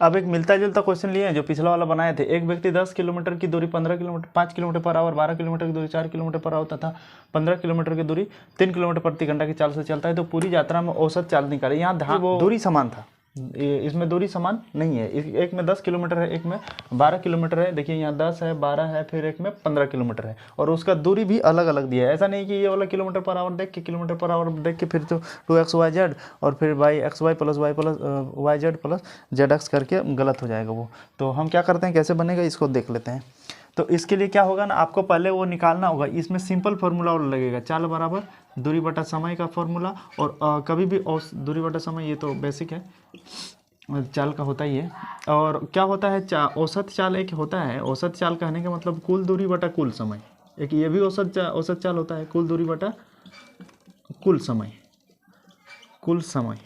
अब एक मिलता जुलता क्वेश्चन लिए हैं जो पिछला वाला बनाए थे। एक व्यक्ति 10 किलोमीटर की दूरी 15 kilometre 5 kilometre per hour, 12 kilometre की दूरी 4 किलोमीटर पर आवर तथा 15 किलोमीटर की दूरी 3 किलोमीटर प्रति घंटा की चाल से चलता है तो पूरी यात्रा में औसत चाल निकाले। यहाँ ध्यान, वो दूरी समान था, इसमें दूरी समान नहीं है। एक में 10 किलोमीटर है, एक में 12 किलोमीटर है। देखिए यहाँ 10 है, 12 है, फिर एक में 15 किलोमीटर है और उसका दूरी भी अलग अलग दिया है। ऐसा नहीं कि ये वाला किलोमीटर पर आवर देख के, किलोमीटर पर आवर देख के फिर तो 2xyz और फिर yxy plus y plus yz plus zx करके गलत हो जाएगा वो। तो हम क्या करते हैं, कैसे बनेगा इसको देख लेते हैं। तो इसके लिए क्या होगा ना, आपको पहले वो निकालना होगा। इसमें सिंपल फार्मूला लगेगा, चाल बराबर दूरी बटा समय का फॉर्मूला। और कभी भी दूरी बटा समय, ये तो बेसिक है, चाल का होता ही है। और क्या होता है, औसत चाल एक होता है। औसत चाल कहने का मतलब कुल दूरी बटा कुल समय। एक ये भी औसत चाल होता है, कुल दूरी बटा कुल समय, कुल समय।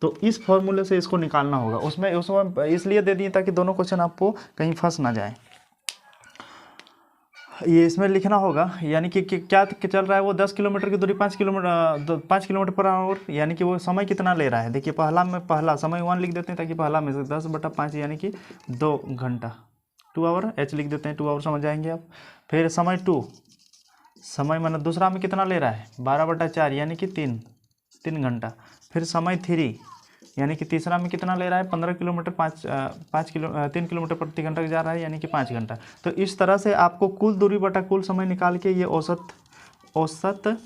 तो इस फॉर्मूले से इसको निकालना होगा। उसमें इसलिए दे दिए ताकि दोनों क्वेश्चन आपको कहीं फंस ना जाए। ये इसमें लिखना होगा, यानी कि क्या चल रहा है वो 10 किलोमीटर की दूरी 5 किलोमीटर पर आवर, यानी कि वो समय कितना ले रहा है। देखिए पहला समय 1 लिख देते हैं ताकि पहला में से 10/5 यानी कि 2 घंटा, 2 आवर, h लिख देते हैं, 2 आवर समझ जाएंगे आप। फिर समय 2, समय मतलब दूसरा में कितना ले रहा है 12/4 यानी कि 3 घंटा। फिर समय 3 यानी कि तीसरा में कितना ले रहा है 15 किलोमीटर 3 किलोमीटर प्रति घंटा जा रहा है यानी कि 5 घंटा। तो इस तरह से आपको कुल दूरी बटा कुल समय निकाल के ये औसत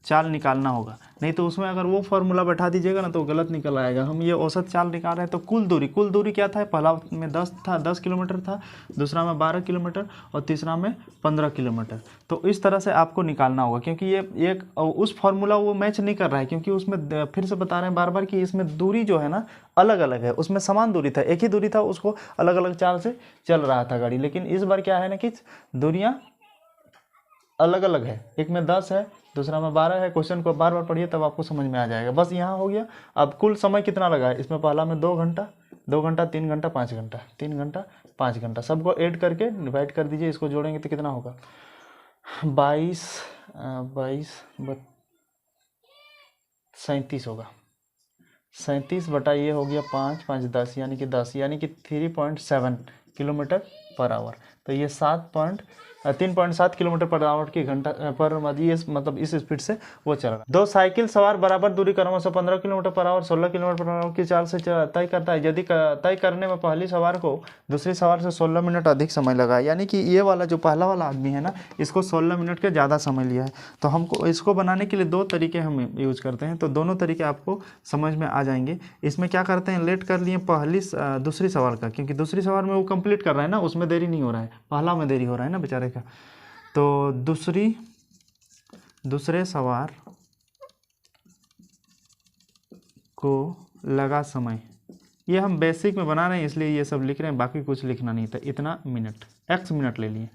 चाल निकालना होगा। नहीं तो उसमें अगर वो फार्मूला बैठा दीजिएगा ना तो गलत निकल आएगा। हम ये औसत चाल निकाल रहे हैं तो कुल दूरी क्या था, पहला में 10 किलोमीटर था, दूसरा में 12 किलोमीटर और तीसरा में 15 किलोमीटर। तो इस तरह से आपको निकालना होगा, क्योंकि ये एक उस फार्मूला वो मैच नहीं कर रहा है, क्योंकि उसमें फिर से बता रहे हैं बार बार कि इसमें दूरी जो है ना अलग अलग है। उसमें समान दूरी था, एक ही दूरी था, उसको अलग अलग चाल से चल रहा था गाड़ी। लेकिन इस बार क्या है ना कि दूरियाँ अलग अलग है, एक में 10 है, दूसरा में 12 है। क्वेश्चन को बार बार पढ़िए तब आपको समझ में आ जाएगा। बस यहाँ हो गया। अब कुल समय कितना लगा है, इसमें पहला में 2 घंटा, 3 घंटा 5 घंटा, 3 घंटा 5 घंटा, सबको ऐड करके डिवाइड कर दीजिए। इसको जोड़ेंगे तो कितना होगा 37 होगा। 37 बटा ये हो गया 5, 5 10 यानी कि 3.7 किलोमीटर पर आवर। तो ये 3.7 किलोमीटर पर आवर की घंटा पर मतलब इस स्पीड से वो चल रहा है। 2 साइकिल सवार बराबर दूरी क्रमशः 15 kilometre per hour 16 kilometre per hour की चाल से तय करता है। यदि तय करने में पहली सवार को दूसरी सवार से 16 मिनट अधिक समय लगा, यानी कि ये वाला जो पहला वाला आदमी है ना, इसको 16 मिनट के ज़्यादा समय लिया है। तो हमको इसको बनाने के लिए 2 तरीके हम यूज करते हैं। तो दोनों तरीके आपको समझ में आ जाएंगे। इसमें क्या करते हैं, लेट कर लिए दूसरी सवार का, क्योंकि दूसरी सवार में वो कंप्लीट कर रहा है ना, उसमें देरी नहीं हो रहा है, पहला में देरी हो रहा है ना बेचारे का। तो दूसरे सवार को लगा समय, ये हम बेसिक में बना रहे हैं इसलिए ये सब लिख रहे हैं, बाकी कुछ लिखना नहीं था। इतना मिनट, x मिनट ले लिए।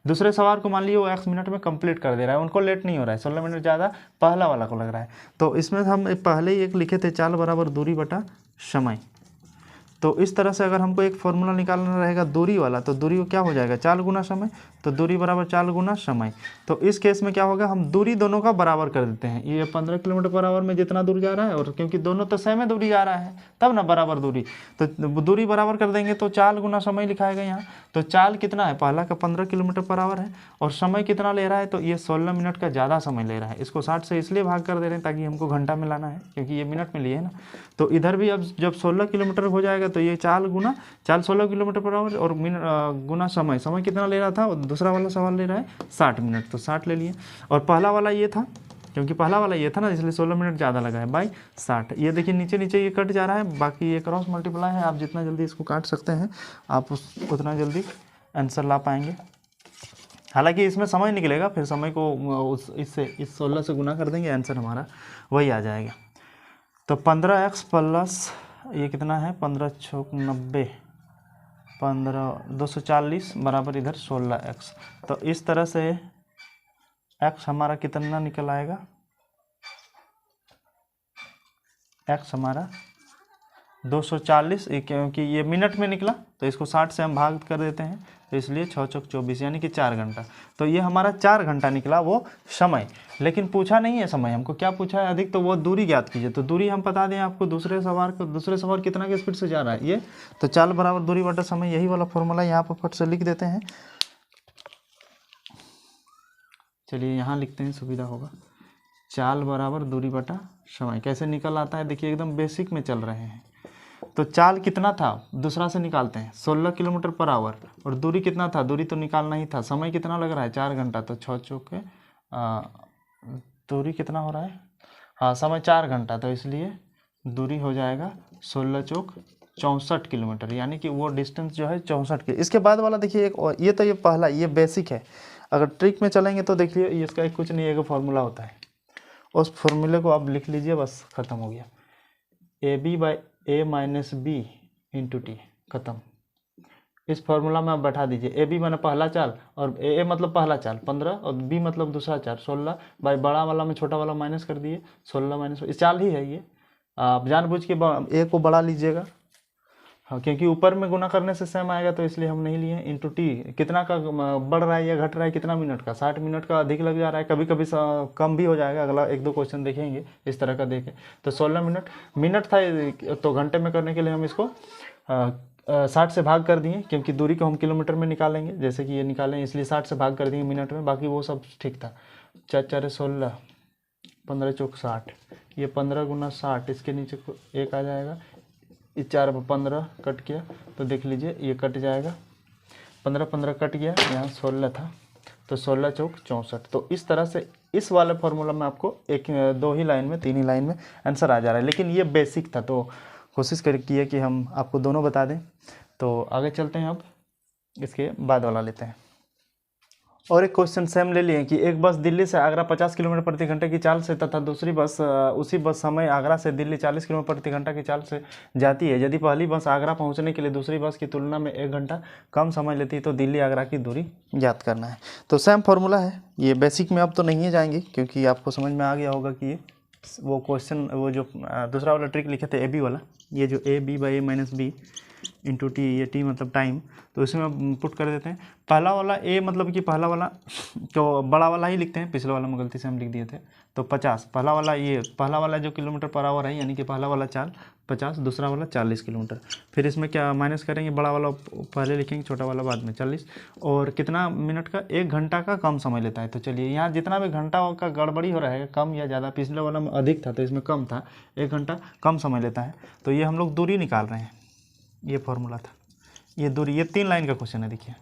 दूसरे सवार को मान लीजिए वो x मिनट में कंप्लीट कर दे रहा है, उनको लेट नहीं हो रहा है, 16 मिनट ज़्यादा पहला वाला को लग रहा है। तो इसमें हम पहले ही एक लिखे थे, चाल बराबर दूरी बटा समय। तो इस तरह से अगर हमको एक फॉर्मूला निकालना रहेगा दूरी वाला, तो दूरी को क्या हो जाएगा चाल गुना समय, तो दूरी बराबर चाल गुना समय। तो इस केस में क्या होगा, हम दूरी दोनों का बराबर कर देते हैं। ये 15 किलोमीटर पर आवर में जितना दूर जा रहा है, और क्योंकि दोनों तो सेम दूरी जा रहा है तब ना बराबर दूरी, तो दूरी बराबर कर देंगे तो चाल गुना समय लिखाएगा यहाँ। तो चाल कितना है, पहला का 15 किलोमीटर पर आवर है और समय कितना ले रहा है, तो ये 16 मिनट का ज़्यादा समय ले रहा है। इसको 60 से इसलिए भाग कर दे रहे हैं ताकि हमको घंटा में लाना है, क्योंकि ये मिनट में लिए है ना। तो इधर भी अब जब 16 किलोमीटर हो जाएगा तो ये चाल 16 किलोमीटर पर आवर और गुना समय कितना ले रहा था, और दूसरा वाला सवाल ले रहा है 60 मिनट, तो 60 ले लिए। और पहला वाला ये था, क्योंकि पहला वाला ये था ना, इसलिए 16 मिनट ज़्यादा लगा है बाई 60। ये देखिए नीचे ये कट जा रहा है, बाकी ये क्रॉस मल्टीप्लाई है। आप जितना जल्दी इसको काट सकते हैं आप उतना जल्दी आंसर ला पाएंगे। हालांकि इसमें समय निकलेगा, फिर समय को इस 16 से गुना कर देंगे, आंसर हमारा वही आ जाएगा। तो 15x प्लस ये कितना है 15 छोक 90, 240 बराबर इधर 16x। तो इस तरह से x हमारा कितना निकल आएगा, x हमारा 240, क्योंकि ये मिनट में निकला तो इसको 60 से हम भाग कर देते हैं, तो इसलिए 6 चौक 24 यानी कि 4 घंटा। तो ये हमारा 4 घंटा निकला वो समय। लेकिन पूछा नहीं है समय, हमको क्या पूछा है अधिक, तो वो दूरी ज्ञात कीजिए। तो दूरी हम बता दें आपको, दूसरे सवार कितना की स्पीड से जा रहा है ये, तो चाल बराबर दूरी बटा समय, यही वाला फॉर्मूला यहाँ पर फट से लिख देते हैं। चलिए यहाँ लिखते हैं, सुविधा होगा। चाल बराबर दूरी बटा समय कैसे निकल आता है, देखिए एकदम बेसिक में चल रहे हैं। तो चाल कितना था दूसरा से निकालते हैं, 16 किलोमीटर पर आवर, और दूरी कितना था, दूरी तो निकालना ही था, समय कितना लग रहा है 4 घंटा, तो 6 चौके दूरी कितना हो रहा है, हाँ समय 4 घंटा, तो इसलिए दूरी हो जाएगा 16 चौक 64 किलोमीटर, यानी कि वो डिस्टेंस जो है 64 के। इसके बाद वाला देखिए एक, ये तो ये पहला, ये बेसिक है। अगर ट्रिक में चलेंगे तो देखिए इसका एक कुछ नहीं, एक फॉर्मूला होता है, उस फॉर्मूले को आप लिख लीजिए, बस ख़त्म हो गया। AB by A minus B into T, ख़त्म। इस फॉर्मूला में आप बैठा दीजिए, AB माने पहला चाल, और A मतलब पहला चाल 15, और B मतलब दूसरा चाल 16, बाई बड़ा वाला में छोटा वाला माइनस कर दिए, 16 माइनस, इस चाल ही है ये। आप जानबूझ के A को बड़ा लीजिएगा, हाँ, क्योंकि ऊपर में गुना करने से सेम आएगा, तो इसलिए हम नहीं लिए। इंटू टी, कितना का बढ़ रहा है या घट रहा है, कितना मिनट का, 60 मिनट का अधिक लग जा रहा है, कभी कभी कम भी हो जाएगा, अगला 1-2 क्वेश्चन देखेंगे इस तरह का देखें। तो 16 मिनट था, तो घंटे में करने के लिए हम इसको 60 से भाग कर दिए, क्योंकि दूरी को हम किलोमीटर में निकालेंगे, जैसे कि ये निकालें, इसलिए 60 से भाग कर दिए मिनट में, बाकी वो सब ठीक था। 4 4 16, 15 चौक 60, ये 15 गुना 60, इसके नीचे 1 आ जाएगा, इस 4 15 कट गया, तो देख लीजिए ये कट जाएगा, 15 15 कट गया, यहाँ 16 था, तो 16 चौक 64। तो इस तरह से इस वाले फार्मूला में आपको 2 ही लाइन में 3 ही लाइन में आंसर आ जा रहा है, लेकिन ये बेसिक था, तो कोशिश करिए कि हम आपको दोनों बता दें। तो आगे चलते हैं, अब इसके बाद वाला लेते हैं। और एक क्वेश्चन सेम ले लिए कि एक बस दिल्ली से आगरा 50 किलोमीटर प्रति घंटे की चाल से तथा दूसरी बस उसी बस समय आगरा से दिल्ली 40 किलोमीटर प्रति घंटा की चाल से जाती है। यदि पहली बस आगरा पहुंचने के लिए दूसरी बस की तुलना में 1 घंटा कम समय लेती है तो दिल्ली आगरा की दूरी ज्ञात करना है। तो सेम फार्मूला है, ये बेसिक में अब तो नहीं है जाएंगे, क्योंकि आपको समझ में आ गया होगा कि ये वो क्वेश्चन, वो जो दूसरा वाला ट्रिक लिखे थे AB वाला, ये जो AB by A minus B into T, ये टी मतलब टाइम, तो इसमें हम पुट कर देते हैं। पहला वाला A मतलब कि पहला वाला तो बड़ा वाला ही लिखते हैं, पिछले वाला में गलती से हम लिख दिए थे, तो 50 पहला वाला, ये पहला वाला जो किलोमीटर पर आवर है, यानी कि पहला वाला चाल 50, दूसरा वाला 40 किलोमीटर। फिर इसमें क्या माइनस करेंगे, बड़ा वाला पहले लिखेंगे, छोटा वाला बाद में 40, और कितना मिनट का, 1 घंटा का कम समय लेता है। तो चलिए यहाँ जितना भी घंटा का गड़बड़ी हो रहा है, कम या ज़्यादा, पिछले वाला में अधिक था तो इसमें कम था, 1 घंटा कम समय लेता है, तो ये हम लोग दूरी निकाल रहे हैं, ये फॉर्मूला था, ये दूरी, ये 3 लाइन का क्वेश्चन है। देखिए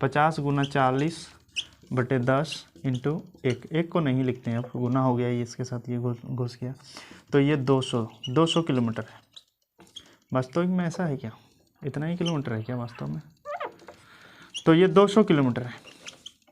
50 गुना 40 बटे 10 इंटू 1 को नहीं लिखते हैं, अब गुना हो गया, ये इसके साथ ये घुस गया, तो ये 200 किलोमीटर है। वास्तविक में ऐसा है क्या, इतना ही किलोमीटर है क्या वास्तव में, तो ये 200 किलोमीटर है।